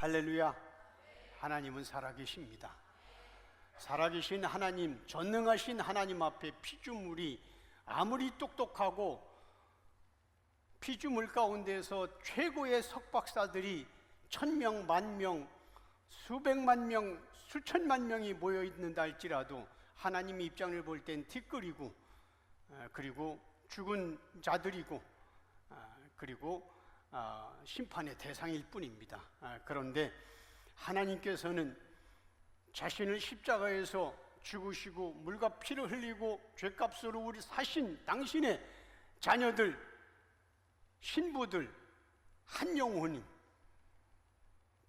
할렐루야. 하나님은 살아계십니다. 살아계신 하나님, 전능하신 하나님 앞에 피조물이 아무리 똑똑하고 피조물 가운데서 최고의 석박사들이 1000명, 10,000명, 수백만 명, 수천만 명이 모여 있는다 할지라도 하나님의 입장을 볼 땐 티끌이고, 그리고 죽은 자들이고, 그리고 심판의 대상일 뿐입니다. 그런데 하나님께서는 자신을 십자가에서 죽으시고 물과 피를 흘리고 죄값으로 우리 사신 당신의 자녀들, 신부들 한 영혼이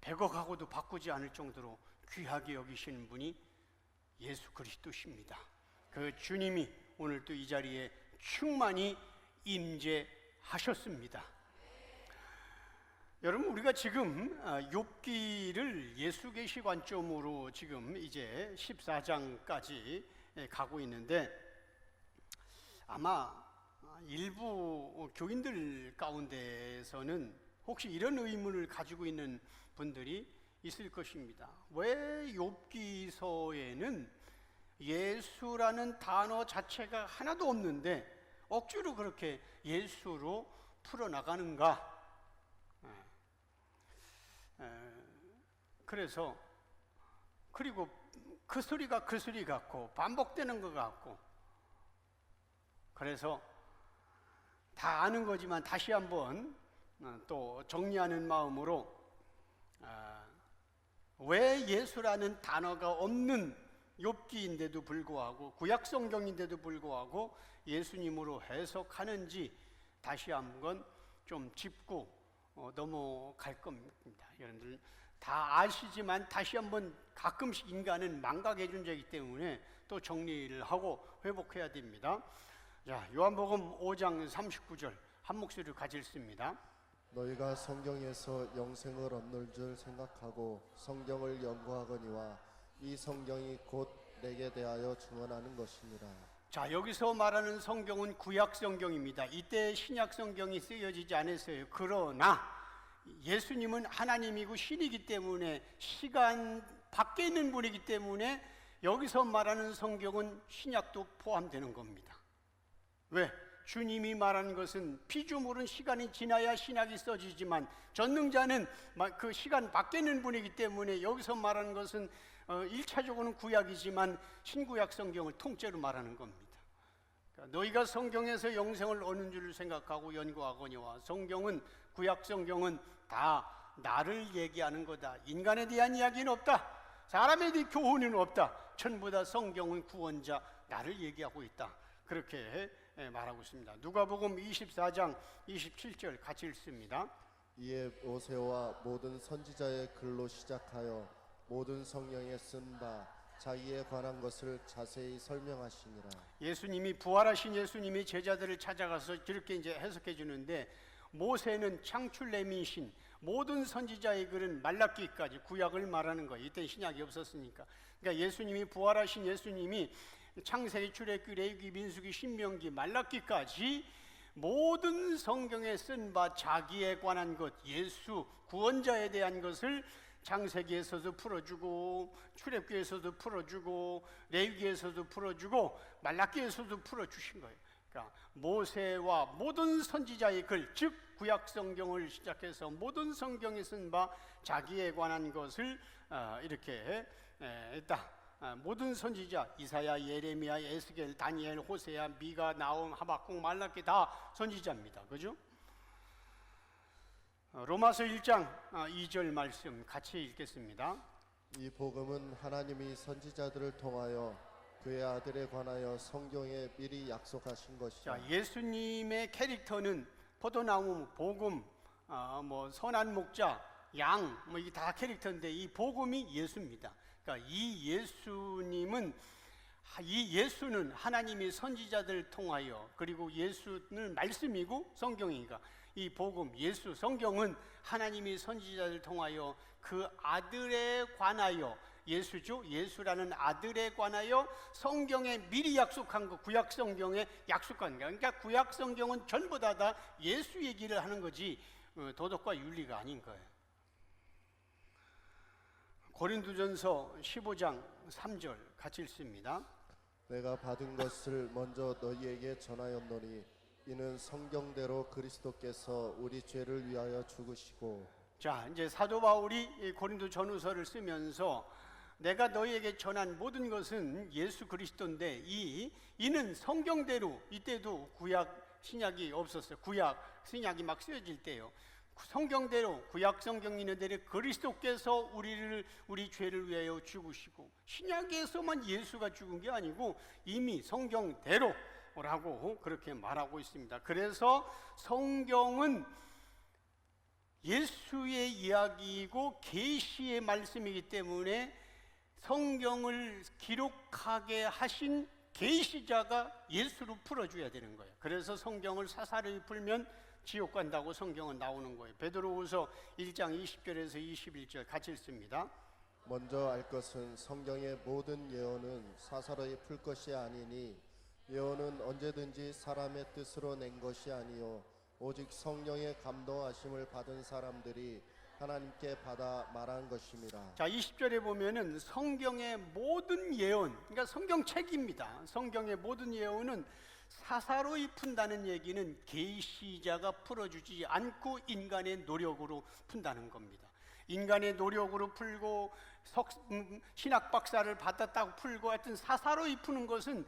100억하고도 바꾸지 않을 정도로 귀하게 여기시는 분이 예수 그리스도십니다. 그 주님이 오늘도 이 자리에 충만히 임재하셨습니다. 여러분, 우리가 지금 욥기를 예수계시 관점으로 지금 이제 14장까지 가고 있는데, 아마 일부 교인들 가운데서는 혹시 이런 의문을 가지고 있는 분들이 있을 것입니다. 왜 욥기서에는 예수라는 단어 자체가 하나도 없는데 억지로 그렇게 예수로 풀어나가는가? 그래서, 그리고 그 소리가 그 소리 같고 반복되는 것 같고, 그래서 다 아는 거지만 다시 한번 또 정리하는 마음으로, 왜 예수라는 단어가 없는 욥기인데도 불구하고, 구약 성경인데도 불구하고 예수님으로 해석하는지 다시 한번 좀 짚고 넘어갈 겁니다. 여러분들 다 아시지만 다시 한번 가끔씩 인간은 망각의 존재이기 때문에 또 정리를 하고 회복해야 됩니다. 자, 요한복음 5장 39절 한 목소리로 같이 읽습니다. 너희가 성경에서 영생을 얻는 줄 생각하고 성경을 연구하거니와 이 성경이 곧 내게 대하여 증언하는 것이니라. 자, 여기서 말하는 성경은 구약 성경입니다. 이때 신약 성경이 쓰여지지 않았어요. 그러나 예수님은 하나님이고 신이기 때문에, 시간 밖에 있는 분이기 때문에 여기서 말하는 성경은 신약도 포함되는 겁니다. 왜? 주님이 말하는 것은, 피조물은 시간이 지나야 신약이 써지지만 전능자는 그 시간 밖에 있는 분이기 때문에 여기서 말하는 것은 1차적으로는 구약이지만 신구약 성경을 통째로 말하는 겁니다. 그러니까 너희가 성경에서 영생을 얻는 줄 생각하고 연구하거니와, 성경은, 구약 성경은 다 나를 얘기하는 거다. 인간에 대한 이야기는 없다. 사람에 대한 교훈은 없다. 전부 다 성경은 구원자, 나를 얘기하고 있다. 그렇게 말하고 있습니다. 누가복음 24장 27절 같이 읽습니다. 이에 모세와 모든 선지자의 글로 시작하여 모든 성경에 쓴 바 자기에 관한 것을 자세히 설명하시니라. 예수님이, 부활하신 예수님이 제자들을 찾아가서 이렇게 이제 해석해 주는데, 모세는 창출내민신, 모든 선지자의 글은 말라기까지, 구약을 말하는 거예요. 이때 신약이 없었으니까. 그러니까 예수님이, 부활하신 예수님이 창세기, 출애굽기, 레위기, 민수기, 신명기, 말라기까지 모든 성경에 쓴 바 자기에 관한 것, 예수 구원자에 대한 것을 창세기에서도 풀어주고, 출애굽기에서도 풀어주고, 레위기에서도 풀어주고, 말라기에서도 풀어주신 거예요. 그러니까 모세와 모든 선지자의 글, 즉 구약 성경을 시작해서 모든 성경에 쓴 바 자기에 관한 것을 이렇게 했다. 모든 선지자, 이사야, 예레미야, 에스겔, 다니엘, 호세야, 미가, 나홈, 하박국, 말라기 다 선지자입니다. 그죠? 로마서 1장 2절 말씀 같이 읽겠습니다. 이 복음은 하나님이 선지자들을 통하여 그의 아들에 관하여 성경에 미리 약속하신 것이다. 자, 예수님의 캐릭터는 포도나무, 복음, 선한 목자, 양, 이게 다 캐릭터인데, 이 복음이 예수입니다. 그러니까 이 예수는 하나님이 선지자들을 통하여, 그리고 예수는 말씀이고 성경이니까, 이 복음, 예수, 성경은 하나님이 선지자들을 통하여 그 아들에 관하여, 예수죠, 예수라는 아들에 관하여 성경에 미리 약속한 거, 구약 성경에 약속한 거. 그러니까 구약 성경은 전부 다 예수 얘기를 하는 거지 도덕과 윤리가 아닌 거예요. 고린도전서 15장 3절 같이 읽습니다. 내가 받은 것을 먼저 너희에게 전하였노니 이는 성경대로 그리스도께서 우리 죄를 위하여 죽으시고. 자, 이제 사도 바울이 이 고린도 전후서를 쓰면서 내가 너희에게 전한 모든 것은 예수 그리스도인데 이는 성경대로, 이때도 구약 신약이 없었어요. 구약 신약이 막 쓰여질 때요. 성경대로, 구약 성경 있는 대로 그리스도께서 우리 죄를 위하여 죽으시고, 신약에서만 예수가 죽은 게 아니고 이미 성경대로라고 그렇게 말하고 있습니다. 그래서 성경은 예수의 이야기이고 계시의 말씀이기 때문에 성경을 기록하게 하신 계시자가 예수로 풀어줘야 되는 거예요. 그래서 성경을 사사로이 풀면 지옥 간다고 성경은 나오는 거예요. 베드로후서 1장 20절에서 21절 같이 읽습니다. 먼저 알 것은 성경의 모든 예언은 사사로이 풀 것이 아니니 예언은 언제든지 사람의 뜻으로 낸 것이 아니요 오직 성령의 감동하심을 받은 사람들이 하나님께 받아 말한 것입니다. 자, 20절에 보면은 성경의 모든 예언, 그러니까 성경책입니다. 성경의 모든 예언은 사사로이 푼다는 얘기는 계시자가 풀어주지 않고 인간의 노력으로 푼다는 겁니다. 인간의 노력으로 풀고 신학 박사를 받았다고 풀고 하여튼 사사로이 푸는 것은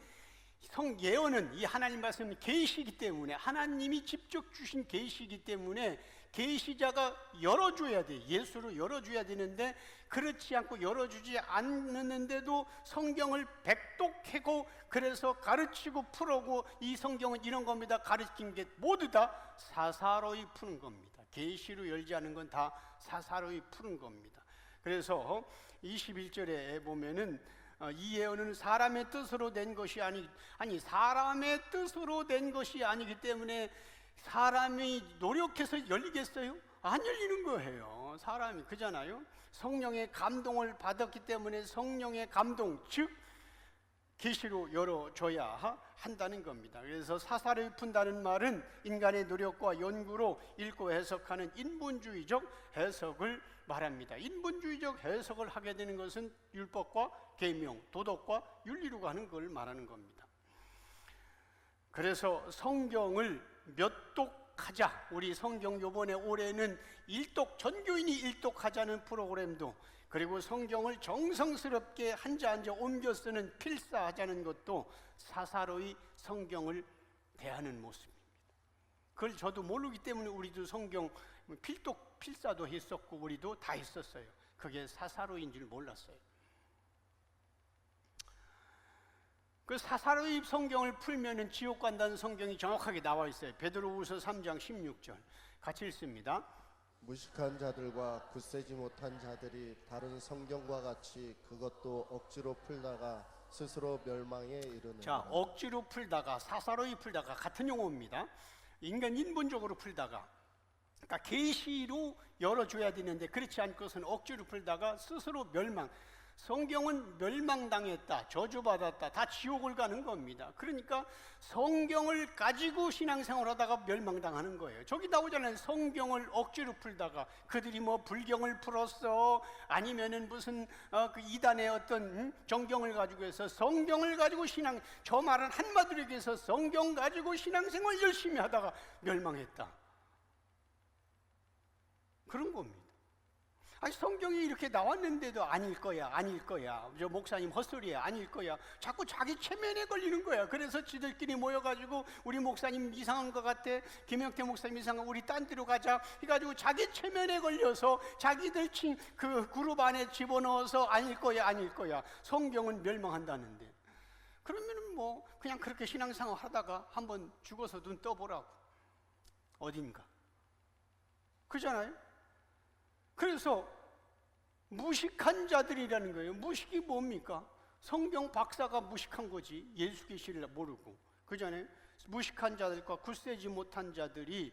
예언은 이 하나님 말씀은 계시이기 때문에, 하나님이 직접 주신 계시이기 때문에 계시자가 열어줘야 돼. 예수로 열어줘야 되는데 그렇지 않고 열어주지 않는데도 성경을 백독하고 그래서 가르치고 풀어고 이 성경은 이런 겁니다. 가르친 게 모두 다 사사로이 푸는 겁니다. 계시로 열지 않은 건 다 사사로이 푸는 겁니다. 그래서 21절에 보면은 이 예언은 사람의 뜻으로 낸 것이 아니 사람의 뜻으로 낸 것이 아니기 때문에 사람이 노력해서 열리겠어요? 안 열리는 거예요. 사람이 그잖아요. 성령의 감동을 받았기 때문에 성령의 감동, 즉 계시로 열어줘야 한다는 겁니다. 그래서 사사로이 푼다는 말은 인간의 노력과 연구로 읽고 해석하는 인본주의적 해석을 말합니다. 인본주의적 해석을 하게 되는 것은 율법과 계명, 도덕과 윤리로 가는 걸 말하는 겁니다. 그래서 성경을 몇 독하자, 우리 성경 요번에 올해는 일독, 전교인이 일독하자는 프로그램도, 그리고 성경을 정성스럽게 한자 한자 옮겨 쓰는 필사하자는 것도 사사로이 성경을 대하는 모습입니다. 그걸 저도 모르기 때문에 우리도 성경 필독, 필사도 했었고 우리도 다 했었어요. 그게 사사로이인 줄 몰랐어요. 그 사사로이 성경을 풀면은 지옥 간다는 성경이 정확하게 나와 있어요. 베드로후서 3장 16절 같이 읽습니다. 무식한 자들과 굳세지 못한 자들이 다른 성경과 같이 그것도 억지로 풀다가 스스로 멸망에 이르는. 자, 억지로 풀다가, 사사로이 풀다가 같은 용어입니다. 인간 인본적으로 풀다가, 그러니까 계시로 열어줘야 되는데 그렇지 않고서는 억지로 풀다가 스스로 멸망. 성경은 멸망당했다, 저주받았다, 다 지옥을 가는 겁니다. 그러니까 성경을 가지고 신앙생활 하다가 멸망당하는 거예요. 저기 나오잖아요. 성경을 억지로 풀다가, 그들이 뭐 불경을 풀었어, 아니면은 무슨 그 이단의 어떤 정경을 가지고 해서 성경을 가지고 저 말은 한마디로 얘기해서 성경 가지고 신앙생활 열심히 하다가 멸망했다, 그런 겁니다. 아니, 성경이 이렇게 나왔는데도 아닐 거야, 저 목사님 헛소리야, 아닐 거야, 자꾸 자기 체면에 걸리는 거야. 그래서 지들끼리 모여가지고 우리 목사님 이상한 것 같아, 김영태 목사님 이상한, 우리 딴 데로 가자 해가지고 자기 체면에 걸려서 자기들 그 그룹 안에 집어넣어서 아닐 거야, 성경은 멸망한다는데. 그러면은 뭐 그냥 그렇게 신앙생활 하다가 한번 죽어서 눈 떠보라고, 어딘가, 그잖아요. 그래서 무식한 자들이라는 거예요. 무식이 뭡니까? 성경 박사가 무식한 거지, 예수 계시를 모르고, 그잖아요. 무식한 자들과 굳세지 못한 자들이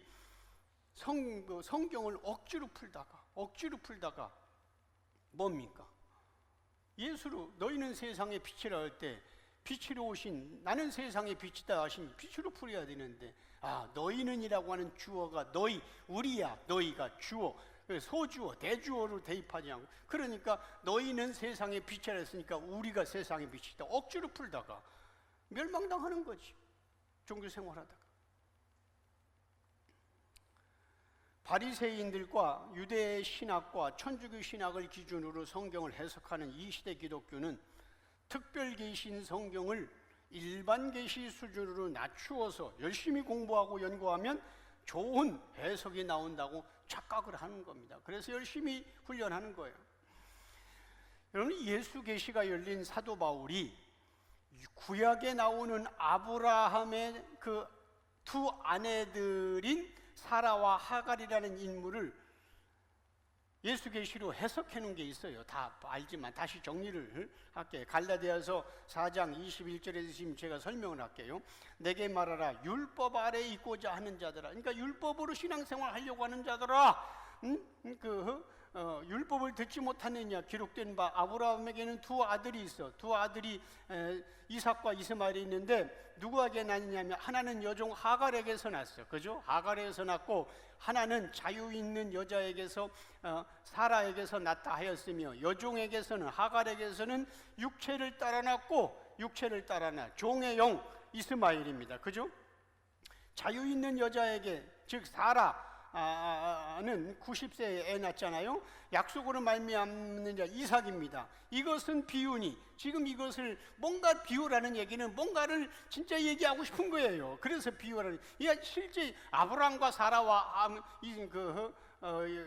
성경을 억지로 풀다가 뭡니까? 예수로 너희는 세상의 빛이라 할 때 빛으로 오신, 나는 세상의 빛이다 하신 빛으로 풀어야 되는데, 너희는이라고 하는 주어가 너희, 우리야, 너희가 주어. 소주어, 대주어로 대입하지 않고, 그러니까 너희는 세상의 빛이라 했으니까 우리가 세상의 빛이다. 억지로 풀다가 멸망당하는 거지. 종교 생활하다가. 바리새인들과 유대 신학과 천주교 신학을 기준으로 성경을 해석하는 이 시대 기독교는 특별 계신 성경을 일반 계시 수준으로 낮추어서 열심히 공부하고 연구하면 좋은 해석이 나온다고 착각을 하는 겁니다. 그래서 열심히 훈련하는 거예요. 여러분, 예수 계시가 열린 사도 바울이 구약에 나오는 아브라함의 그 두 아내들인 사라와 하갈이라는 인물을 예수 계시로 해석해 놓은 게 있어요. 다 알지만 다시 정리를 할게요. 갈라디아서 4장 21절에서 지금 제가 설명을 할게요. 내게 말하라, 율법 아래 있고자 하는 자들아. 그러니까 율법으로 신앙생활 하려고 하는 자들아, 율법을 듣지 못하느냐. 기록된 바 아브라함에게는 두 아들이 있어. 두 아들이 이삭과 이스마엘이 있는데 누구에게 낳느냐면 하나는 여종 하갈에게서 났어. 그죠? 하갈에게서 났고 하나는 자유 있는 여자에게서 사라에게서 났다 하였으며, 여종에게서는 하갈에게서는 육체를 따라 났고 육체를 따라 나 종의 영 이스마엘입니다. 그죠? 자유 있는 여자에게, 즉 사라는 90세에 애 낳잖아요. 약속으로 말미암는 자 이삭입니다. 이것은 비유니, 지금 이것을 뭔가 비유라는 얘기는 뭔가를 진짜 얘기하고 싶은 거예요. 그래서 비유라는, 이게 실제 아브라함과 사라와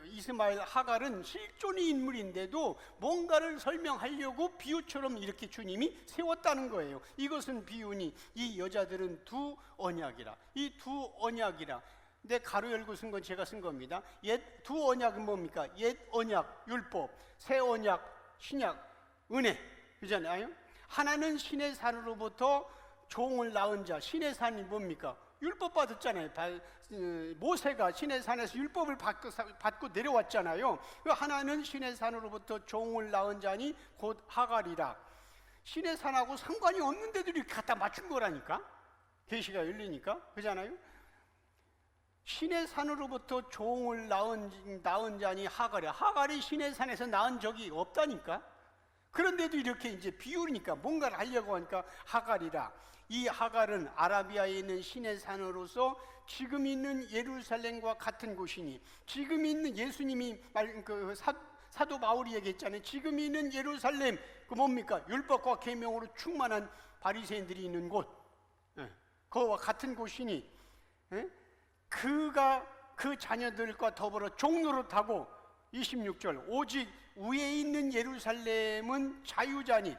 이스마엘 하갈은 실존의 인물인데도 뭔가를 설명하려고 비유처럼 이렇게 주님이 세웠다는 거예요. 이것은 비유니 이 여자들은 두 언약이라. 이 두 언약이라. 내 가로 열고 쓴 건 제가 쓴 겁니다. 옛 두 언약은 뭡니까? 옛 언약 율법, 새 언약 신약 은혜, 그잖아요. 하나는 신의 산으로부터 종을 낳은 자. 신의 산이 뭡니까? 율법 받았잖아요. 모세가 신의 산에서 율법을 받고 내려왔잖아요. 하나는 신의 산으로부터 종을 낳은 자니 곧 하갈이라. 신의 산하고 상관이 없는데도 이렇게 갖다 맞춘 거라니까. 계시가 열리니까, 그잖아요. 신의 산으로부터 종을 낳은 자니 하갈이야. 하갈이 신의 산에서 낳은 적이 없다니까. 그런데도 이렇게 이제 비유니까 뭔가를 하려고 하니까 하갈이라. 이 하갈은 아라비아에 있는 신의 산으로서 지금 있는 예루살렘과 같은 곳이니, 지금 있는 예수님이 사도 바울이 얘기했잖아요. 지금 있는 예루살렘, 그 뭡니까? 율법과 계명으로 충만한 바리새인들이 있는 곳, 그와 같은 곳이니, 그가 그 자녀들과 더불어 종노릇하고, 26절, 오직 위에 있는 예루살렘은 자유자니,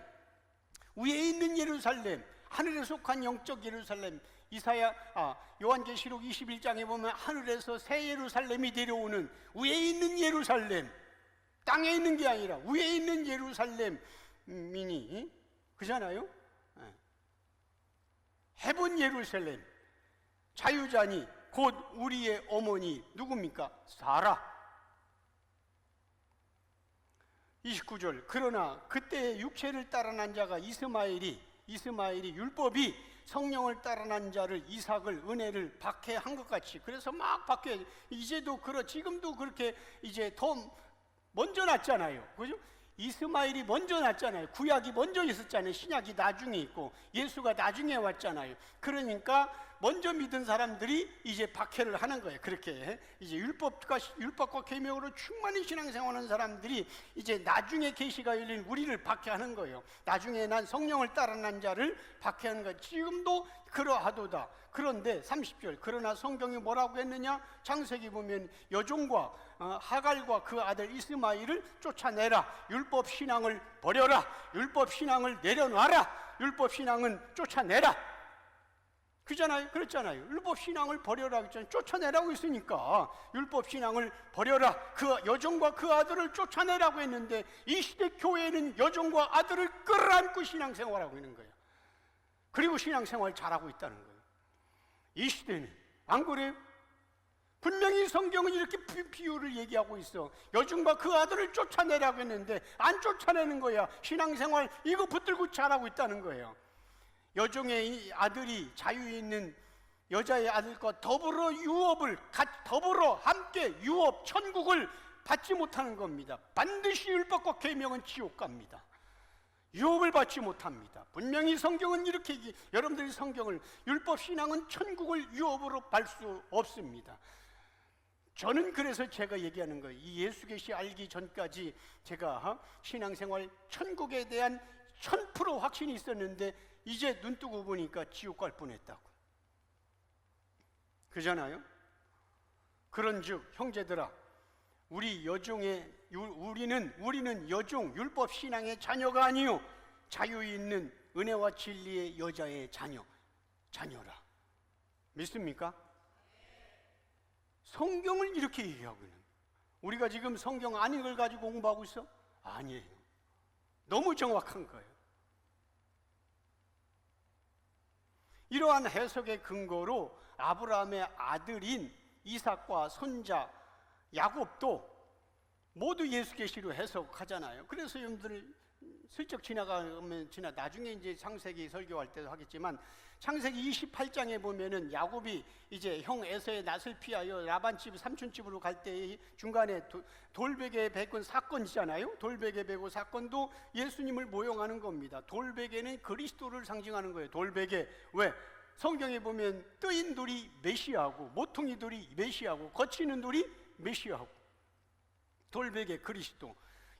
위에 있는 예루살렘, 하늘에 속한 영적 예루살렘. 요한계시록 21장에 보면 하늘에서 새 예루살렘이 내려오는, 위에 있는 예루살렘, 땅에 있는 게 아니라 위에 있는 예루살렘이니, 그잖아요. 해본 예루살렘, 자유자니 곧 우리의 어머니 누굽니까? 사라. 29절, 그러나 그때 육체를 따라 난 자가 이스마엘이 율법이 성령을 따라 난 자를, 이삭을, 은혜를 박해한 것 같이, 그래서 막 박해. 이제도 지금도 그렇게 이제 더 먼저 났잖아요. 그죠? 이스마엘이 먼저 났잖아요. 구약이 먼저 있었잖아요. 신약이 나중에 있고 예수가 나중에 왔잖아요. 그러니까 먼저 믿은 사람들이 이제 박해를 하는 거예요. 그렇게 이제 율법과 계명으로 충만히 신앙생활하는 사람들이 이제 나중에 계시가 열린 우리를 박해하는 거예요. 나중에 난 성령을 따라 난 자를 박해하는 거예요. 지금도 그러하도다. 그런데 30절, 그러나 성경이 뭐라고 했느냐? 창세기 보면 여종과 하갈과 그 아들 이스마엘을 쫓아내라. 율법 신앙을 버려라. 율법 신앙을 내려놔라. 율법 신앙은 쫓아내라. 그잖아요. 그랬잖아요. 율법 신앙을 버려라 했잖아요. 쫓아내라고 했으니까 율법 신앙을 버려라. 그 여종과 그 아들을 쫓아내라고 했는데, 이 시대 교회는 여종과 아들을 끌어안고 신앙생활하고 있는 거예요. 그리고 신앙생활 잘하고 있다는 거예요. 이 시대는 안 그래요? 분명히 성경은 이렇게 비유를 얘기하고 있어. 여종과 그 아들을 쫓아내라고 했는데 안 쫓아내는 거야. 신앙생활 이거 붙들고 잘하고 있다는 거예요. 여종의 아들이 자유 있는 여자의 아들과 더불어 함께 유업 천국을 받지 못하는 겁니다. 반드시 율법과 계명은 지옥 갑니다. 유업을 받지 못합니다. 분명히 성경은 이렇게 여러분들이 성경을 율법 신앙은 천국을 유업으로 갈 수 없습니다. 저는 그래서 제가 얘기하는 거예요. 이 예수 계시 알기 전까지 제가 신앙생활 천국에 대한 1000% 확신이 있었는데 이제 눈 뜨고 보니까 지옥 갈 뻔했다고. 그잖아요. 그런즉 형제들아, 우리는 여종 율법 신앙의 자녀가 아니요 자유 있는 은혜와 진리의 여자의 자녀라. 믿습니까? 성경을 이렇게 얘기하고 있는. 우리가 지금 성경 아닌 걸 가지고 공부하고 있어? 아니에요. 너무 정확한 거예요. 이러한 해석의 근거로 아브라함의 아들인 이삭과 손자 야곱도 모두 예수 계시로 해석하잖아요. 그래서 여러분들 슬쩍 지나가면 나중에 이제 창세기 설교할 때도 하겠지만 창세기 28장에 보면은 야곱이 이제 형 에서의 낯을 피하여 라반 집 삼촌 집으로 갈 때 중간에 돌베개 베고 사건이잖아요. 돌베개 베고 사건도 예수님을 모형하는 겁니다. 돌베개는 그리스도를 상징하는 거예요. 돌베개. 왜? 성경에 보면 뜨인 돌이 메시아고 모퉁이 돌이 메시아고 거치는 돌이 메시아고 돌베개 그리스도.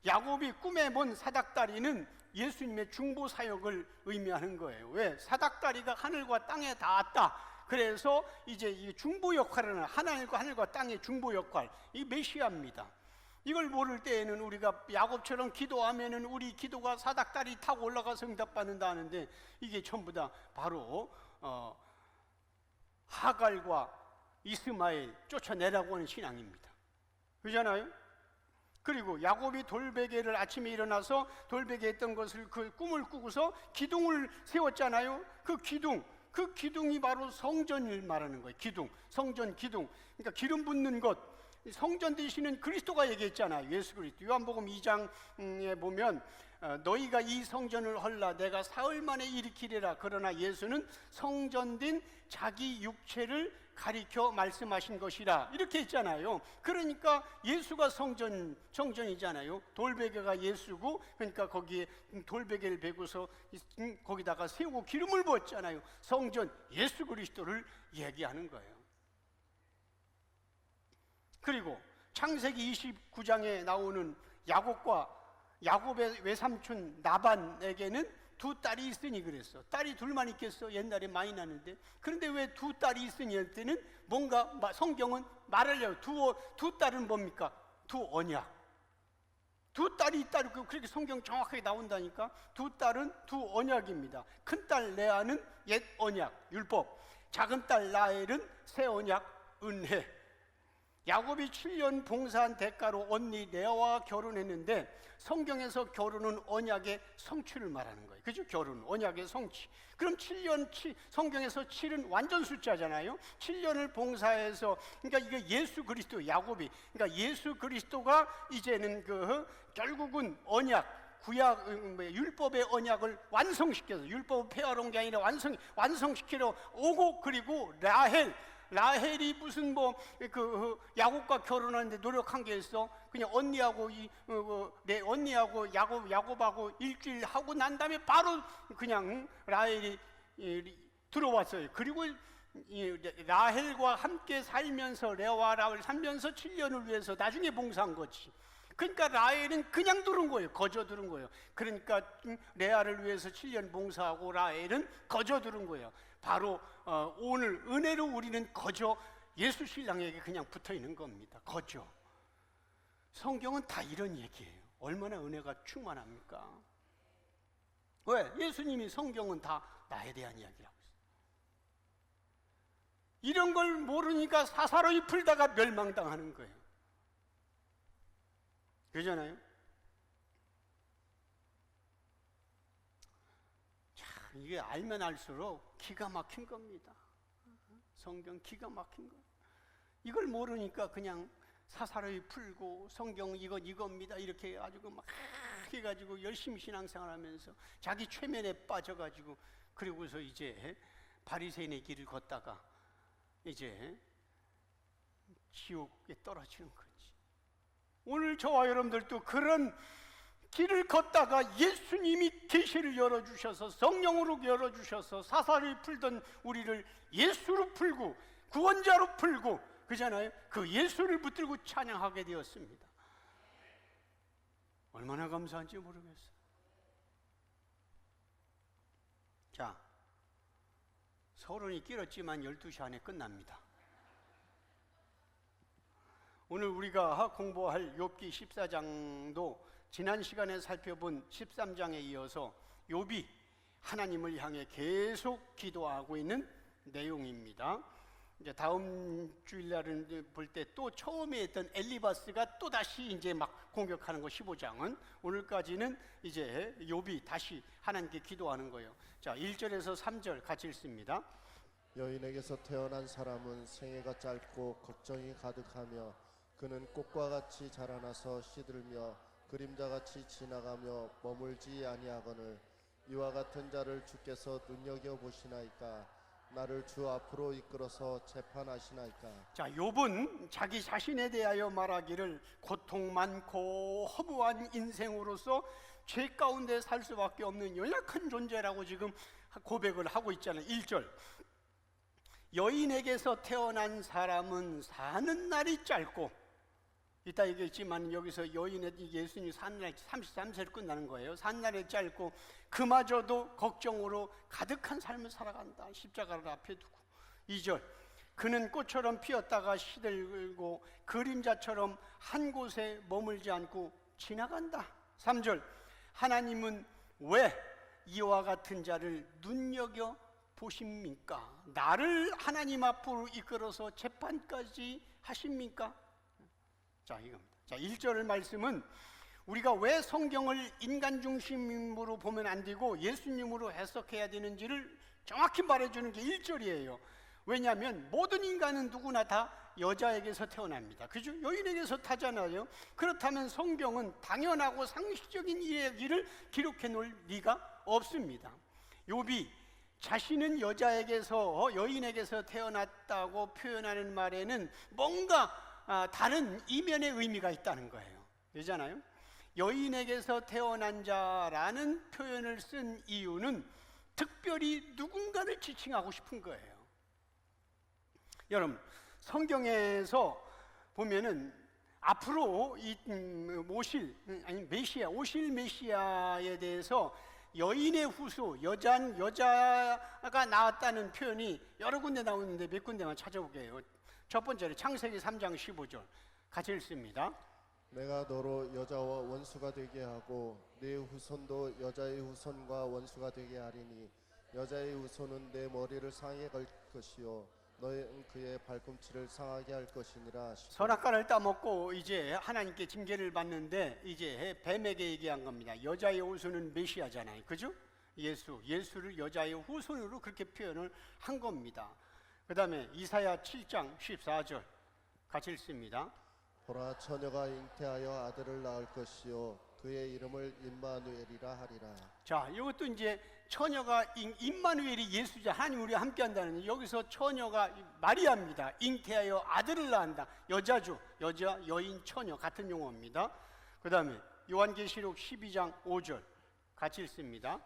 야곱이 꿈에 본 사닥다리는 예수님의 중보 사역을 의미하는 거예요. 왜? 사닥다리가 하늘과 땅에 닿았다. 그래서 이제 이 중보 역할을 하는 하늘과 땅의 중보 역할, 이 메시아입니다. 이걸 모를 때에는 우리가 야곱처럼 기도하면은 우리 기도가 사닥다리 타고 올라가서 응답받는다 하는데 이게 전부 다 바로 하갈과 이스마엘 쫓아내라고 하는 신앙입니다. 그렇잖아요? 그리고 야곱이 돌베개를 아침에 일어나서 돌베개 했던 것을 그 꿈을 꾸고서 기둥을 세웠잖아요. 그 기둥이 바로 성전을 말하는 거예요. 기둥, 성전 기둥. 그러니까 기름 붓는 것. 성전 되시는 그리스도가 얘기했잖아요. 예수 그리스도. 요한복음 2장에 보면 너희가 이 성전을 헐라 내가 사흘 만에 일으키리라. 그러나 예수는 성전된 자기 육체를 가리켜 말씀하신 것이라 이렇게 했잖아요. 그러니까 예수가 성전이잖아요. 돌베개가 예수고, 그러니까 거기에 돌베개를 베고서 거기다가 세우고 기름을 부었잖아요. 성전 예수 그리스도를 얘기하는 거예요. 그리고 창세기 29장에 나오는 야곱의 외삼촌 나반에게는 두 딸이 있으니 그랬어. 딸이 둘만 있겠어? 옛날에 많이 났는데. 그런데 왜 두 딸이 있으니 할 때는 뭔가 성경은 말하려고 두 딸은 뭡니까? 두 언약. 두 딸이 있다고 그렇게 성경 정확하게 나온다니까. 두 딸은 두 언약입니다. 큰딸 레아는 옛 언약 율법, 작은 딸 라헬은 새 언약 은혜. 야곱이 7년 봉사한 대가로 언니 레아와 결혼했는데 성경에서 결혼은 언약의 성취를 말하는 거예요. 그죠? 결혼, 언약의 성취. 그럼 7년, 성경에서 7은 완전 숫자잖아요. 7년을 봉사해서, 그러니까 이게 예수 그리스도, 야곱이, 그러니까 예수 그리스도가 이제는 결국은 언약, 구약, 율법의 언약을 완성시켜서, 율법을 폐하러 온 게 아니라 완성시키러 오고, 그리고 라헬이 무슨 야곱과 결혼하는데 노력한 게 있어? 그냥 언니하고 내 언니하고 야곱하고 일주일 하고 난 다음에 바로 그냥 라헬이 들어왔어요. 그리고 라헬과 함께 살면서 레아와 라헬 살면서 7년을 위해서 나중에 봉사한 거지. 그러니까 라헬은 그냥 들은 거예요. 거저 들은 거예요. 그러니까 레아를 위해서 7년 봉사하고 라헬은 거저 들은 거예요. 바로 오늘 은혜로 우리는 거저 예수 신랑에게 그냥 붙어 있는 겁니다. 거저. 성경은 다 이런 얘기예요. 얼마나 은혜가 충만합니까? 왜? 예수님이 성경은 다 나에 대한 이야기라고 했어요. 이런 걸 모르니까 사사로이 풀다가 멸망당하는 거예요. 그러잖아요? 이게 알면 알수록 기가 막힌 겁니다. 성경 기가 막힌 거. 이걸 모르니까 그냥 사사로이 풀고 성경 이겁니다 이렇게 해가지고 막 해가지고 열심히 신앙생활하면서 자기 최면에 빠져가지고 그리고서 이제 바리새인의 길을 걷다가 이제 지옥에 떨어지는 거지. 오늘 저와 여러분들도 그런 길을 걷다가 예수님이 계시를 열어주셔서 성령으로 열어주셔서 사사를 풀던 우리를 예수로 풀고 구원자로 풀고 그잖아요. 그 예수를 붙들고 찬양하게 되었습니다. 얼마나 감사한지 모르겠어요. 자, 서론이 길었지만 12시 안에 끝납니다. 오늘 우리가 공부할 욥기 14장도 지난 시간에 살펴본 13장에 이어서 욥이 하나님을 향해 계속 기도하고 있는 내용입니다. 이제 다음 주일날은 볼 때 또 처음에 했던 엘리바스가 또 다시 이제 막 공격하는 거 15장은 오늘까지는 이제 욥이 다시 하나님께 기도하는 거예요. 자, 1절에서 3절 같이 읽습니다. 여인에게서 태어난 사람은 생애가 짧고 걱정이 가득하며 그는 꽃과 같이 자라나서 시들며 그림자같이 지나가며 머물지 아니하거늘 이와 같은 자를 주께서 눈여겨 보시나이까 나를 주 앞으로 이끌어서 재판하시나이까. 자, 욥은 자기 자신에 대하여 말하기를 고통 많고 허무한 인생으로서 죄 가운데 살 수밖에 없는 연약한 존재라고 지금 고백을 하고 있잖아요. 1절 여인에게서 태어난 사람은 사는 날이 짧고, 이따 얘기했지만 여기서 여인의 예수님이 사는 날이 33세로 끝나는 거예요. 사는 날이 짧고 그마저도 걱정으로 가득한 삶을 살아간다. 십자가를 앞에 두고. 2절 그는 꽃처럼 피었다가 시들고 그림자처럼 한 곳에 머물지 않고 지나간다. 3절 하나님은 왜 이와 같은 자를 눈여겨 보십니까? 나를 하나님 앞으로 이끌어서 재판까지 하십니까? 자, 이겁니다. 자, 1절 말씀은 우리가 왜 성경을 인간 중심으로 보면 안 되고 예수님으로 해석해야 되는지를 정확히 말해주는 게 1절이에요. 왜냐하면 모든 인간은 누구나 다 여자에게서 태어납니다. 그죠? 여인에게서 타잖아요. 그렇다면 성경은 당연하고 상식적인 이야기를 기록해 놓을 리가 없습니다. 욥이 자신은 여인에게서 태어났다고 표현하는 말에는 뭔가 다른 이면의 의미가 있다는 거예요. 그렇잖아요? 여인에게서 태어난 자라는 표현을 쓴 이유는 특별히 누군가를 지칭하고 싶은 거예요. 여러분, 성경에서 보면은 앞으로 오실 메시아에 대해서 여인의 후손, 여자가 나왔다는 표현이 여러 군데 나오는데 몇 군데만 찾아볼게요. 첫 번째로 창세기 3장 15절 같이 읽습니다. 내가 너로 여자와 원수가 되게 하고 네 후손도 여자의 후손과 원수가 되게 하리니 여자의 후손은 내 머리를 상하게 할 것이요 너는 그의 발꿈치를 상하게 할 것이니라. 선악과를 따먹고 이제 하나님께 징계를 받는데 이제 뱀에게 얘기한 겁니다. 여자의 후손은 메시아잖아요. 그죠? 예수를 여자의 후손으로 그렇게 표현을 한 겁니다. 그 다음에 이사야 7장 14절 같이 읽습니다. 보라 처녀가 잉태하여 아들을 낳을 것이요 그의 이름을 임마누엘이라 하리라. 자, 이것도 이제 처녀가 임마누엘이 예수자, 하나님 우리와 함께한다는, 여기서 처녀가 마리아입니다. 잉태하여 아들을 낳는다. 여자죠. 여인, 처녀 같은 용어입니다. 그 다음에 요한계시록 12장 5절 같이 읽습니다.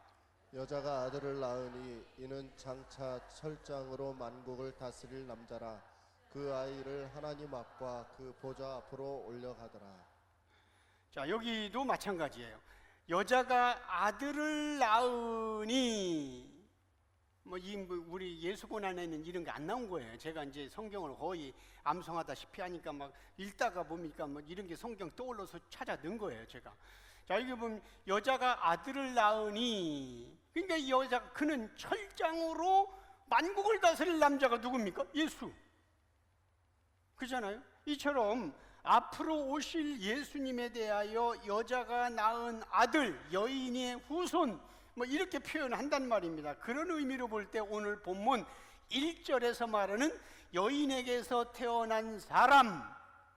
여자가 아들을 낳으니 이는 장차 철장으로 만국을 다스릴 남자라. 그 아이를 하나님 앞과 그 보좌 앞으로 올려가더라. 자, 여기도 마찬가지예요. 여자가 아들을 낳으니 우리 예수권 안에는 이런 게 안 나온 거예요. 제가 이제 성경을 거의 암송하다시피 하니까 막 읽다가 뭡니까 이런 게 성경 떠올라서 찾아 넣은 거예요, 제가. 자, 여기 보면 여자가 아들을 낳으니, 그러니까 이 그는 철장으로 만국을 다스릴 남자가 누굽니까? 예수. 그렇잖아요. 이처럼 앞으로 오실 예수님에 대하여 여자가 낳은 아들, 여인의 후손 이렇게 표현한단 말입니다. 그런 의미로 볼 때 오늘 본문 1절에서 말하는 여인에게서 태어난 사람,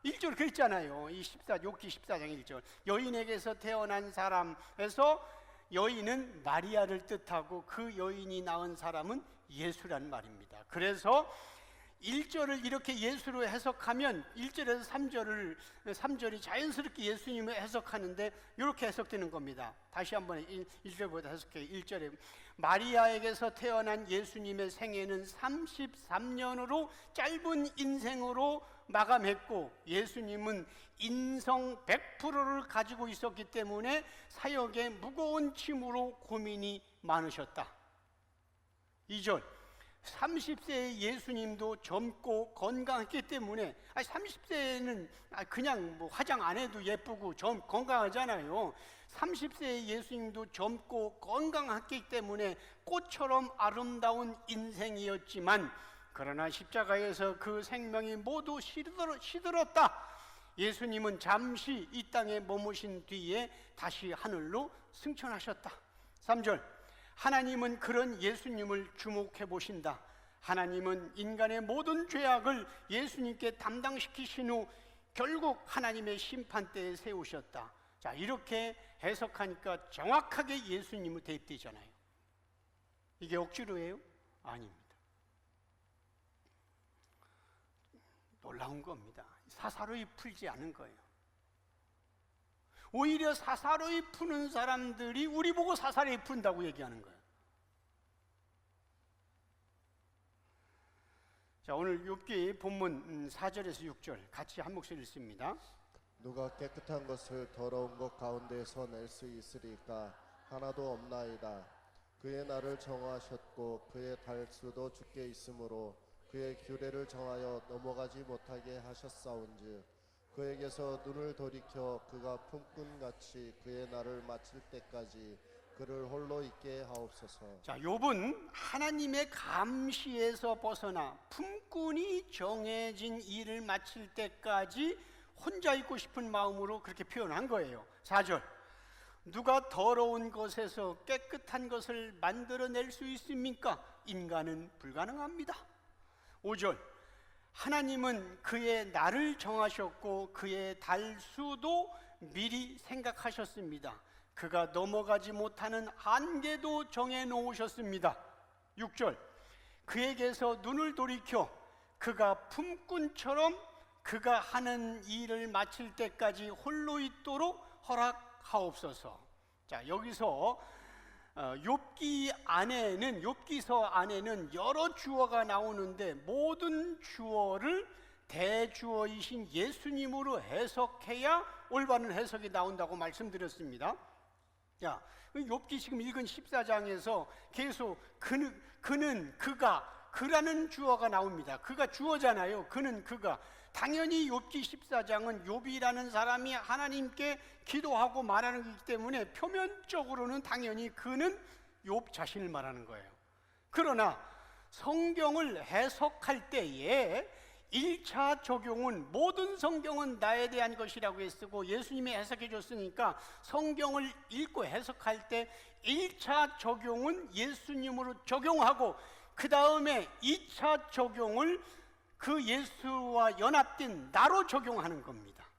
1절 그랬잖아요. 욥기 14장 1절 여인에게서 태어난 사람에서 여인은 마리아를 뜻하고 그 여인이 낳은 사람은 예수란 말입니다. 그래서 1절을 이렇게 예수로 해석하면 1절에서 3절이 자연스럽게 예수님을 해석하는데 이렇게 해석되는 겁니다. 다시 한번 1절보다 해석해요. 1절에 마리아에게서 태어난 예수님의 생애는 33년으로 짧은 인생으로 마감했고 예수님은 인성 100%를 가지고 있었기 때문에 사역에 무거운 짐으로 고민이 많으셨다. 2절 30세의 예수님도 젊고 건강했기 때문에 30세는 그냥 뭐 화장 안 해도 예쁘고 건강하잖아요. 30세의 예수님도 젊고 건강했기 때문에 꽃처럼 아름다운 인생이었지만 그러나 십자가에서 그 생명이 모두 시들었다. 예수님은 잠시 이 땅에 머무신 뒤에 다시 하늘로 승천하셨다. 3절 하나님은 그런 예수님을 주목해 보신다. 하나님은 인간의 모든 죄악을 예수님께 담당시키신 후 결국 하나님의 심판대에 세우셨다. 자, 이렇게 해석하니까 정확하게 예수님을 대입되잖아요. 이게 억지로예요? 아닙니다. 놀라운 겁니다. 사사로이 풀지 않은 거예요. 오히려 사사로이 푸는 사람들이 우리 보고 사사로이 푼다고 얘기하는 거예요. 자, 오늘 욥기 본문 4절에서 6절 같이 한 목소리 읽습니다. 누가 깨끗한 것을 더러운 것 가운데서 낼 수 있으리까? 하나도 없나이다. 그의 날을 정하셨고 그의 달수도 주께 있으므로 그의 규례를 정하여 넘어가지 못하게 하셨사온즉 그에게서 눈을 돌이켜 그가 품꾼같이 그의 날을 마칠 때까지 그를 홀로 있게 하옵소서. 자, 욥은 하나님의 감시에서 벗어나 품꾼이 정해진 일을 마칠 때까지 혼자 있고 싶은 마음으로 그렇게 표현한 거예요. 4절 누가 더러운 것에서 깨끗한 것을 만들어낼 수 있습니까? 인간은 불가능합니다. 5절 하나님은 그의 날을 정하셨고 그의 달수도 미리 생각하셨습니다. 그가 넘어가지 못하는 한계도 정해 놓으셨습니다. 6절 그에게서 눈을 돌이켜 그가 품꾼처럼 그가 하는 일을 마칠 때까지 홀로 있도록 허락하옵소서. 자, 여기서 욥기서 안에는 여러 주어가 나오는데 모든 주어를 대주어이신 예수님으로 해석해야 올바른 해석이 나온다고 말씀드렸습니다. 자, 욥기 지금 읽은 14장에서 계속 그는 그가 그라는 주어가 나옵니다. 그가 주어잖아요. 그는 그가. 당연히 욥기 14장은 욥이라는 사람이 하나님께 기도하고 말하는 것이기 때문에 표면적으로는 당연히 그는 욥 자신을 말하는 거예요. 그러나 성경을 해석할 때에 1차 적용은 모든 성경은 나에 대한 것이라고 쓰고 예수님이 해석해 줬으니까 성경을 읽고 해석할 때 1차 적용은 예수님으로 적용하고 그 다음에 2차 적용을 그 예수와 연합된 나로 적용하는 겁니다.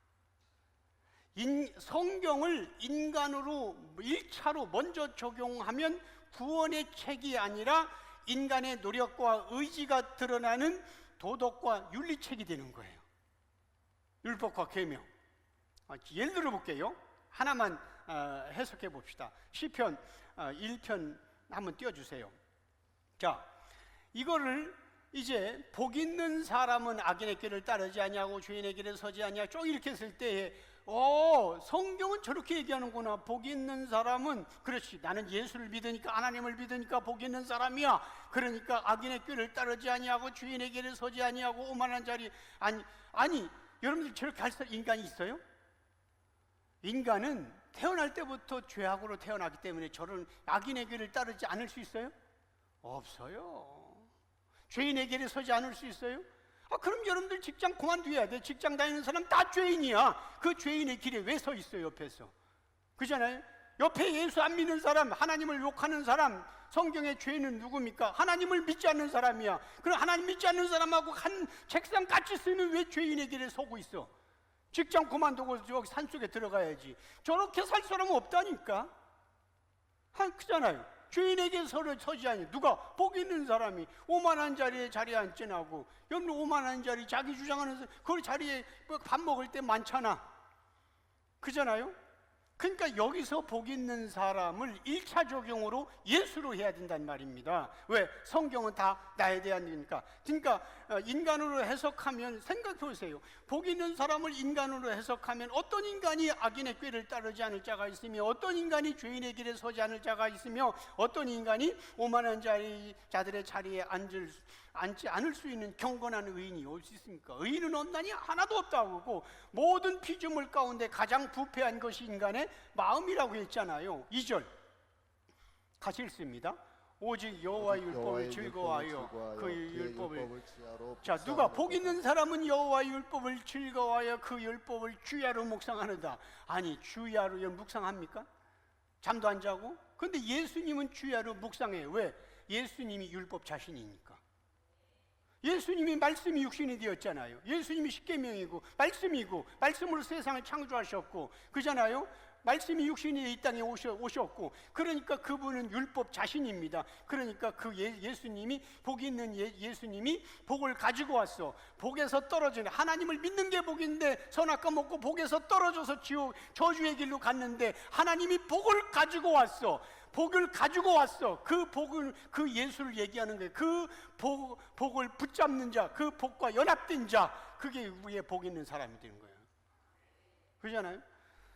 성경을 인간으로 1차로 먼저 적용하면 구원의 책이 아니라 인간의 노력과 의지가 드러나는 도덕과 윤리책이 되는 거예요. 율법과 계명. 예를 들어 볼게요. 하나만 해석해 봅시다. 시편 1편 한번 띄워주세요. 자, 이거를 이제 복 있는 사람은 악인의 길을 따르지 아니하고 주인의 길에 서지 아니하고 쭉 이렇게 했을 때에 성경은 저렇게 얘기하는구나. 복 있는 사람은 그렇지, 나는 예수를 믿으니까 하나님을 믿으니까 복 있는 사람이야. 그러니까 악인의 길을 따르지 아니하고 주인의 길에 서지 아니하고 오만한 자리. 아니 여러분들 저렇게 할 인간이 있어요? 인간은 태어날 때부터 죄악으로 태어나기 때문에 저런 악인의 길을 따르지 않을 수 있어요? 없어요. 죄인의 길에 서지 않을 수 있어요? 그럼 여러분들 직장 그만둬야 돼. 직장 다니는 사람 다 죄인이야. 그 죄인의 길에 왜 서 있어요, 옆에서? 그잖아요? 옆에 예수 안 믿는 사람, 하나님을 욕하는 사람, 성경의 죄인은 누굽니까? 하나님을 믿지 않는 사람이야. 그럼 하나님 믿지 않는 사람하고 한 책상 같이 쓰면 왜 죄인의 길에 서고 있어? 직장 그만두고 저기 산속에 들어가야지. 저렇게 살 사람은 없다니까. 그잖아요. 죄인에게 서로 서지 아니. 누가? 복 있는 사람이 오만한 자리에 앉지나고, 여러분 오만한 자리 자기 주장하는 그 자리에 밥 먹을 때 많잖아. 그잖아요? 그러니까 여기서 복 있는 사람을 1차 적용으로 예수로 해야 된단 말입니다. 왜? 성경은 다 나에 대한 거니까. 그러니까 인간으로 해석하면, 생각해 보세요. 복 있는 사람을 인간으로 해석하면 어떤 인간이 악인의 꾀를 따르지 않을 자가 있으며, 어떤 인간이 죄인의 길에 서지 않을 자가 있으며, 어떤 인간이 오만한 자들의 자리에 앉지 않을 수 있는 경건한 의인이 어디 있습니까? 의인은 없나니 하나도 없다고 하고, 모든 피조물 가운데 가장 부패한 것이 인간의 마음이라고 했잖아요. 2절 같이 읽습니다. 오직 여호와의 율법을 즐거워하여 그 율법을 자, 누가? 복 있는 사람은 여호와의 율법을 즐거워하여 그 율법을 주야로 묵상하는다. 아니, 주야로 묵상합니까? 잠도 안 자고? 근데 예수님은 주야로 묵상해요. 왜? 예수님이 율법 자신이니까. 예수님이 말씀이 육신이 되었잖아요. 예수님이 십계명이고 말씀이고, 말씀으로 세상을 창조하셨고, 그잖아요. 말씀이 육신이 이 땅에 오셨고, 그러니까 그분은 율법 자신입니다. 그러니까 그 예수님이, 복이 있는 예수님이 복을 가지고 왔어. 복에서 떨어지는, 하나님을 믿는 게 복인데 선악과 먹고 복에서 떨어져서 지옥 저주의 길로 갔는데, 하나님이 복을 가지고 왔어. 복을 가지고 왔어. 그 복을, 그 예수를 얘기하는 거예요. 그 복을 붙잡는 자, 그 복과 연합된 자, 그게 우리의 복 있는 사람이 되는 거예요. 그렇잖아요?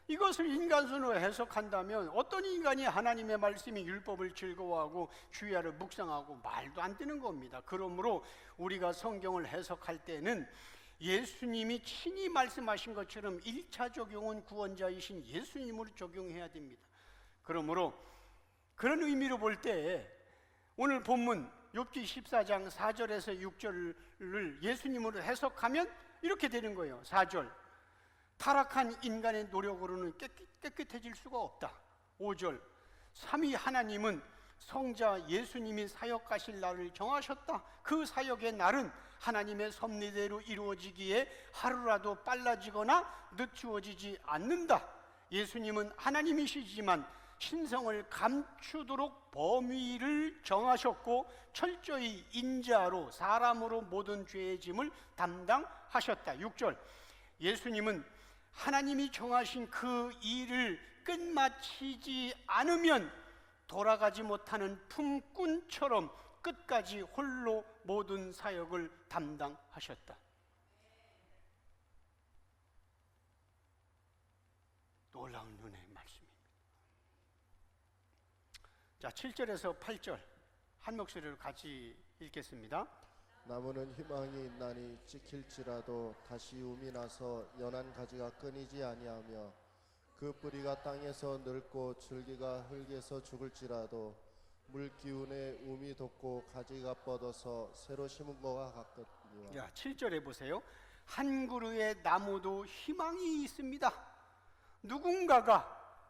이것을 인간순으로 해석한다면 어떤 인간이 하나님의 말씀이 율법을 즐거워하고 주야를 묵상하고, 말도 안 되는 겁니다. 그러므로 우리가 성경을 해석할 때는 예수님이 친히 말씀하신 것처럼 1차 적용은 구원자이신 예수님으로 적용해야 됩니다. 그러므로 그런 의미로 볼 때 오늘 본문 욥기 14장 4절에서 6절을 예수님으로 해석하면 이렇게 되는 거예요. 4절, 타락한 인간의 노력으로는 깨끗해질 수가 없다. 5절, 삼위 하나님은 성자 예수님이 사역하실 날을 정하셨다. 그 사역의 날은 하나님의 섭리대로 이루어지기에 하루라도 빨라지거나 늦추어지지 않는다. 예수님은 하나님이시지만 신성을 감추도록 범위를 정하셨고, 철저히 인자로 사람으로 모든 죄의 짐을 담당하셨다. 6절, 예수님은 하나님이 정하신 그 일을 끝마치지 않으면 돌아가지 못하는 품꾼처럼 끝까지 홀로 모든 사역을 담당하셨다. 놀라운 은혜의 말씀입니다. 자, 7절에서 8절 한 목소리로 같이 읽겠습니다. 나무는 희망이 있나니 찍힐지라도 다시 움이 나서 연한 가지가 끊이지 아니하며, 그 뿌리가 땅에서 늙고 줄기가 흙에서 죽을지라도 물 기운에 움이 돋고 가지가 뻗어서 새로 심은 것과 같거니와. 야, 7절에 보세요. 한 그루의 나무도 희망이 있습니다.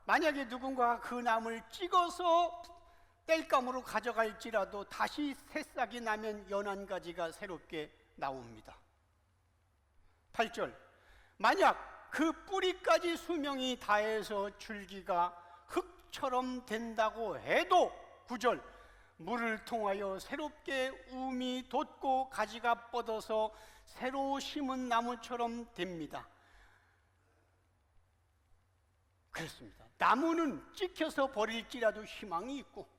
만약에 누군가가 그 나무를 찍어서 땔감으로 가져갈지라도 다시 새싹이 나면 연한 가지가 새롭게 나옵니다. 8절, 만약 그 뿌리까지 수명이 다해서 줄기가 흙처럼 된다고 해도, 9절, 물을 통하여 새롭게 움이 돋고 가지가 뻗어서 새로 심은 나무처럼 됩니다. 그렇습니다. 나무는 찍혀서 버릴지라도 희망이 있고,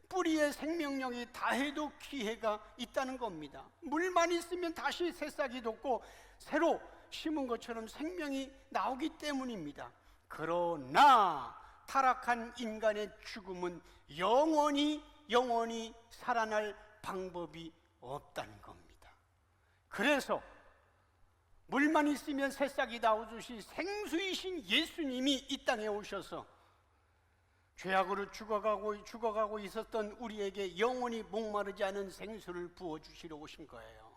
뿌리의 생명력이 다해도 기회가 있다는 겁니다. 물만 있으면 다시 새싹이 돋고 새로 심은 것처럼 생명이 나오기 때문입니다. 그러나 타락한 인간의 죽음은 영원히 살아날 방법이 없다는 겁니다. 그래서 물만 있으면 새싹이 나오듯이 생수이신 예수님이 이 땅에 오셔서 죄악으로 죽어가고 있었던 우리에게 영원히 목마르지 않은 생수를 부어주시러 오신 거예요.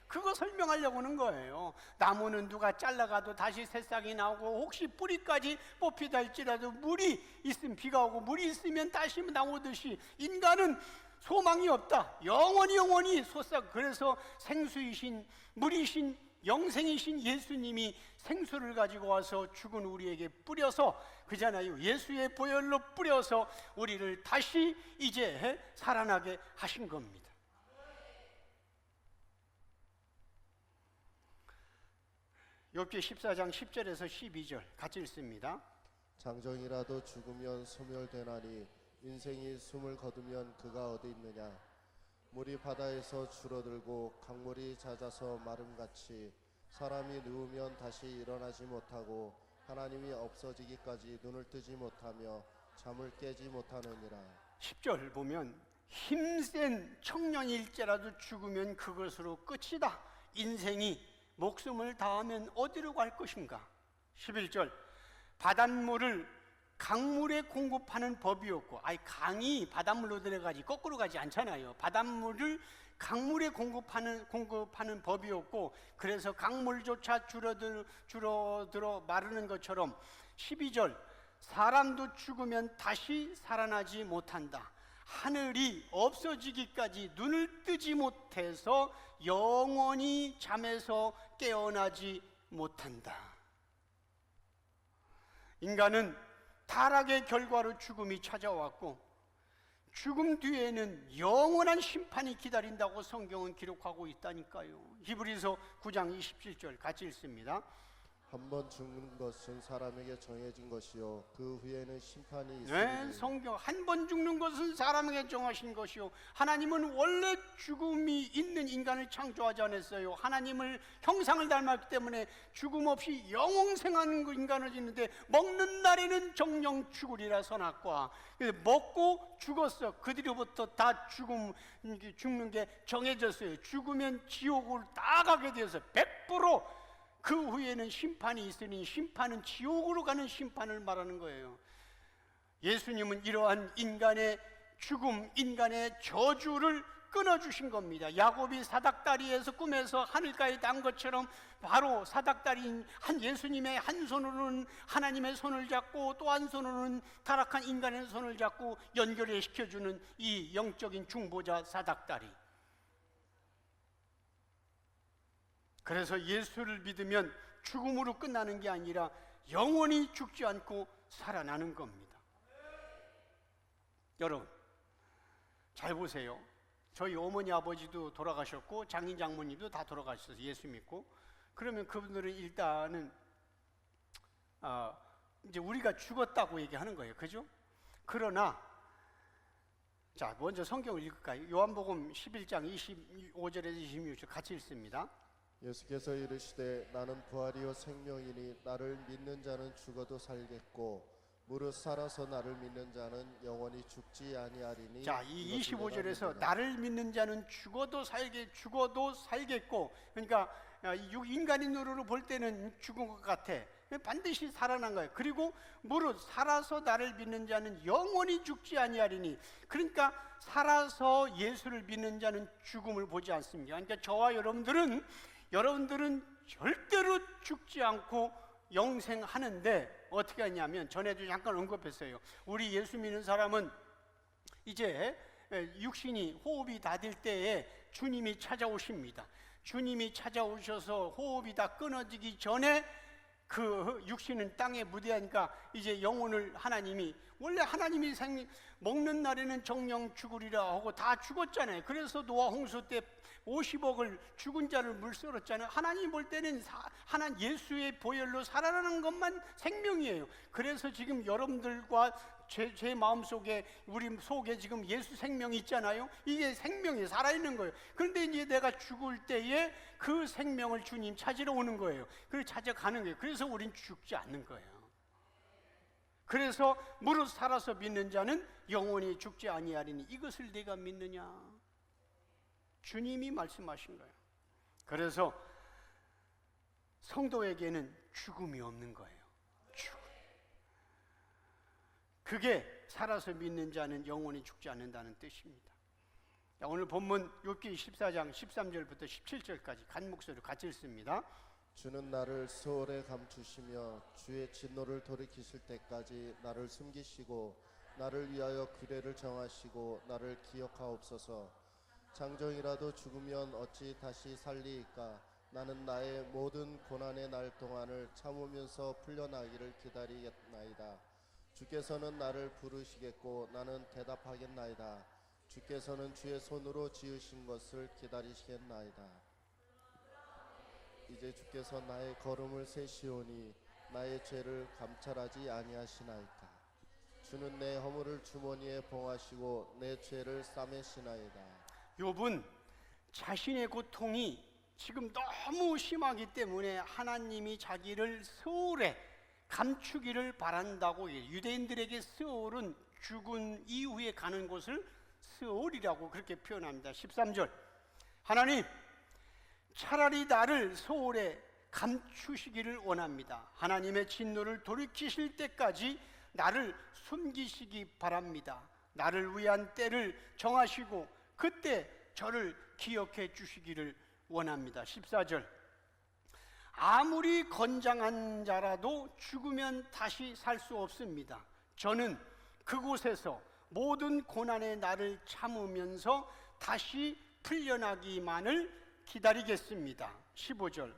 그거 설명하려고 하는 거예요. 나무는 누가 잘라가도 다시 새싹이 나오고, 혹시 뿌리까지 뽑히다 할지라도 물이 있으면, 비가 오고 물이 있으면 다시 나오듯이 인간은 소망이 없다. 영원히 솟아. 그래서 생수이신, 물이신 영생이신 예수님이 생수를 가지고 와서 죽은 우리에게 뿌려서, 그잖아요, 예수의 보혈로 뿌려서 우리를 다시 이제 살아나게 하신 겁니다. 욥기 14장 10절에서 12절 같이 읽습니다. 장정이라도 죽으면 소멸되나니 인생이 숨을 거두면 그가 어디 있느냐. 물이 바다에서 줄어들고 강물이 잦아서 마름같이 사람이 누우면 다시 일어나지 못하고 하나님이 없어지기까지 눈을 뜨지 못하며 잠을 깨지 못하느니라. 10절 보면 힘센 청년일지라도 죽으면 그것으로 끝이다. 인생이 목숨을 다하면 어디로 갈 것인가. 11절 바닷물을 강물에 공급하는 법이 없고, 강이 바닷물로 들어가지 거꾸로 가지 않잖아요. 바닷물을 강물에 공급하는 법이 없고, 그래서 강물조차 줄어들어 마르는 것처럼 12절 사람도 죽으면 다시 살아나지 못한다. 하늘이 없어지기까지 눈을 뜨지 못해서 영원히 잠에서 깨어나지 못한다. 인간은 타락의 결과로 죽음이 찾아왔고, 죽음 뒤에는 영원한 심판이 기다린다고 성경은 기록하고 있다니까요. 히브리서 9장 27절 같이 읽습니다. 한 번 죽는 것은 사람에게 정해진 것이요 그 후에는 심판이 있으니. 네, 성경 한 번 죽는 것은 사람에게 정하신 것이요, 하나님은 원래 죽음이 있는 인간을 창조하지 않았어요. 하나님을 형상을 닮았기 때문에 죽음 없이 영원생하는 인간을 짓는데, 먹는 날에는 정령 죽으리라 선악과. 먹고 죽었어. 그 뒤로부터 다 죽는 게 정해졌어요. 죽으면 지옥을 다 가게 되어서 100%. 그 후에는 심판이 있으니 심판은 지옥으로 가는 심판을 말하는 거예요. 예수님은 이러한 인간의 죽음, 인간의 저주를 끊어주신 겁니다. 야곱이 사닥다리에서 꿈에서 하늘가에 난 것처럼 바로 사닥다리인 한 예수님의 한 손으로는 하나님의 손을 잡고 또 한 손으로는 타락한 인간의 손을 잡고 연결해 시켜주는 이 영적인 중보자 사닥다리. 그래서 예수를 믿으면 죽음으로 끝나는 게 아니라 영원히 죽지 않고 살아나는 겁니다. 여러분 잘 보세요. 저희 어머니 아버지도 돌아가셨고 장인 장모님도 다 돌아가셨어요. 예수 믿고. 그러면 그분들은 일단은 이제 우리가 죽었다고 얘기하는 거예요. 그죠? 그러나 자, 먼저 성경을 읽을까요? 요한복음 11장 25절에서 26절 같이 읽습니다. 예수께서 이르시되 나는 부활이요 생명이니 나를 믿는 자는 죽어도 살겠고 무릇 살아서 나를 믿는 자는 영원히 죽지 아니하리니. 자, 이 25절에서 나를 믿는 자는 죽어도 살겠고, 그러니까 인간의 눈으로 볼 때는 죽은 것 같아. 반드시 살아난 거예요. 그리고 무릇 살아서 나를 믿는 자는 영원히 죽지 아니하리니. 그러니까 살아서 예수를 믿는 자는 죽음을 보지 않습니다. 그러니까 저와 여러분들은 절대로 죽지 않고 영생하는데 어떻게 하냐면, 전에도 잠깐 언급했어요. 우리 예수 믿는 사람은 이제 육신이 호흡이 다 될 때에 주님이 찾아오십니다. 주님이 찾아오셔서 호흡이 다 끊어지기 전에 그 육신은 땅에 무대하니까 이제 영혼을 하나님이, 원래 하나님이 먹는 날에는 정령 죽으리라 하고 다 죽었잖아요. 그래서 노아 홍수 때 50억을 죽은 자를 물썰었잖아요. 하나님 볼 때는 하나님 예수의 보혈로 살아나는 것만 생명이에요. 그래서 지금 여러분들과 제 마음속에, 우리 속에 지금 예수 생명이 있잖아요. 이게 생명이 살아있는 거예요. 그런데 이제 내가 죽을 때에 그 생명을 주님 찾으러 오는 거예요. 그걸 찾아가는 거예요. 그래서 우린 죽지 않는 거예요. 그래서 무릇 살아서 믿는 자는 영원히 죽지 아니하리니 이것을 내가 믿느냐? 주님이 말씀하신 거예요. 그래서 성도에게는 죽음이 없는 거예요. 그게 살아서 믿는 자는 영원히 죽지 않는다는 뜻입니다. 자, 오늘 본문 욥기 14장 13절부터 17절까지 간 목소리로 같이 읽습니다. 주는 나를 소홀에 감추시며 주의 진노를 돌이키실 때까지 나를 숨기시고 나를 위하여 규례를 정하시고 나를 기억하옵소서. 장정이라도 죽으면 어찌 다시 살리이까. 나는 나의 모든 고난의 날 동안을 참으면서 풀려나기를 기다리겠나이다. 주께서는 나를 부르시겠고 나는 대답하겠나이다. 주께서는 주의 손으로 지으신 것을 기다리시겠나이다. 이제 주께서 나의 걸음을 세시오니 나의 죄를 감찰하지 아니하시나이까. 주는 내 허물을 주머니에 봉하시고 내 죄를 싸매시나이다. 욥은 자신의 고통이 지금 너무 심하기 때문에 하나님이 자기를 스올에 감추기를 바란다고 해요. 유대인들에게 스올은 죽은 이후에 가는 곳을 스올이라고 그렇게 표현합니다. 13절, 하나님 차라리 나를 스올에 감추시기를 원합니다. 하나님의 진노를 돌이키실 때까지 나를 숨기시기 바랍니다. 나를 위한 때를 정하시고 그때 저를 기억해 주시기를 원합니다. 14절, 아무리 건장한 자라도 죽으면 다시 살 수 없습니다. 저는 그곳에서 모든 고난의 날을 참으면서 다시 풀려나기만을 기다리겠습니다. 15절,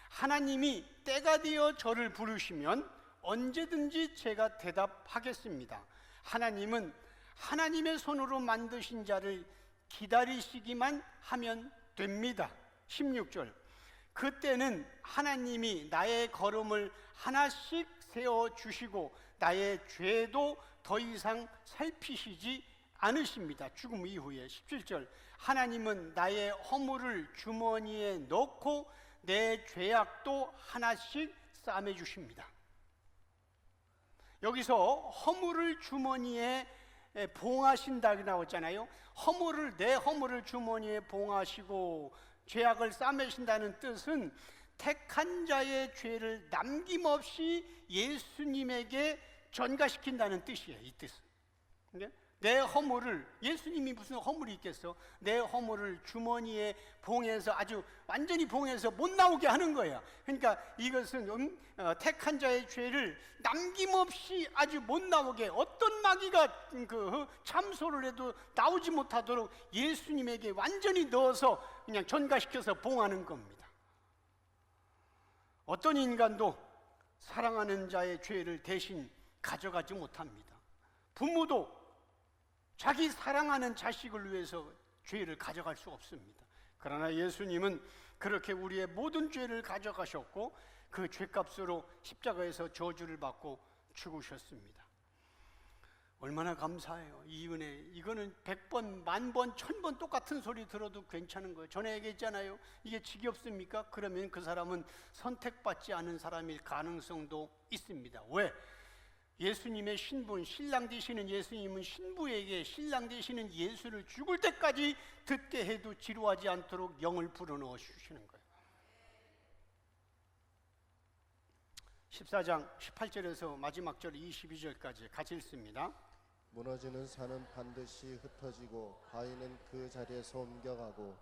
하나님이 때가 되어 저를 부르시면 언제든지 제가 대답하겠습니다. 하나님은 하나님의 손으로 만드신 자를 기다리시기만 하면 됩니다. 16절, 그때는 하나님이 나의 걸음을 하나씩 세워주시고 나의 죄도 더 이상 살피시지 않으십니다. 죽음 이후에. 17절, 하나님은 나의 허물을 주머니에 넣고 내 죄악도 하나씩 싸매주십니다. 여기서 허물을 주머니에 봉하신다고 나왔잖아요. 내 허물을 주머니에 봉하시고 죄악을 싸매신다는 뜻은 택한 자의 죄를 남김없이 예수님에게 전가시킨다는 뜻이에요. 이 뜻은. 내 허물을, 예수님이 무슨 허물이 있겠어? 내 허물을 주머니에 봉해서 아주 완전히 봉해서 못 나오게 하는 거야. 그러니까 이것은 택한 자의 죄를 남김없이 아주 못 나오게, 어떤 마귀가 참소를 해도 나오지 못하도록 예수님에게 완전히 넣어서 그냥 전가시켜서 봉하는 겁니다. 어떤 인간도 사랑하는 자의 죄를 대신 가져가지 못합니다. 부모도 자기 사랑하는 자식을 위해서 죄를 가져갈 수 없습니다. 그러나 예수님은 그렇게 우리의 모든 죄를 가져가셨고 그 죄값으로 십자가에서 저주를 받고 죽으셨습니다. 얼마나 감사해요. 이 은혜. 이거는 100번, 1000번, 1000번 똑같은 소리 들어도 괜찮은 거예요. 전에 얘기했잖아요. 이게 지겹습니까? 그러면 그 사람은 선택받지 않은 사람일 가능성도 있습니다. 왜? 예수님의 신분, 신랑 되시는 예수님은 신부에게 신랑 되시는 예수를 죽을 때까지 듣게 해도 지루하지 않도록 영을 불어넣어 주시는 거예요. 14장 18절에서 마지막 절 22절까지 같이 읽습니다. 무너지는 산은 반드시 흩어지고 바위는 그 자리에서 옮겨가고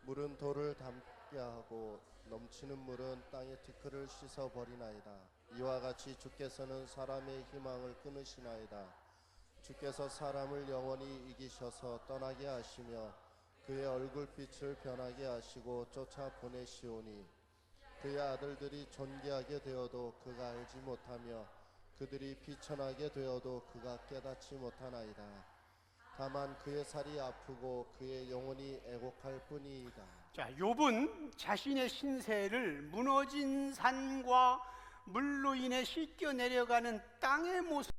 물은 돌을 담게 하고 넘치는 물은 땅의 티끌을 씻어버리나이다. 이와 같이 주께서는 사람의 희망을 끊으시나이다. 주께서 사람을 영원히 이기셔서 떠나게 하시며 그의 얼굴빛을 변하게 하시고 쫓아보내시오니 그의 아들들이 존귀하게 되어도 그가 알지 못하며 그들이 비천하게 되어도 그가 깨닫지 못하나이다. 다만 그의 살이 아프고 그의 영혼이 애곡할 뿐이이다. 자, 욥은 자신의 신세를 무너진 산과 물로 인해 씻겨 내려가는 땅의 모습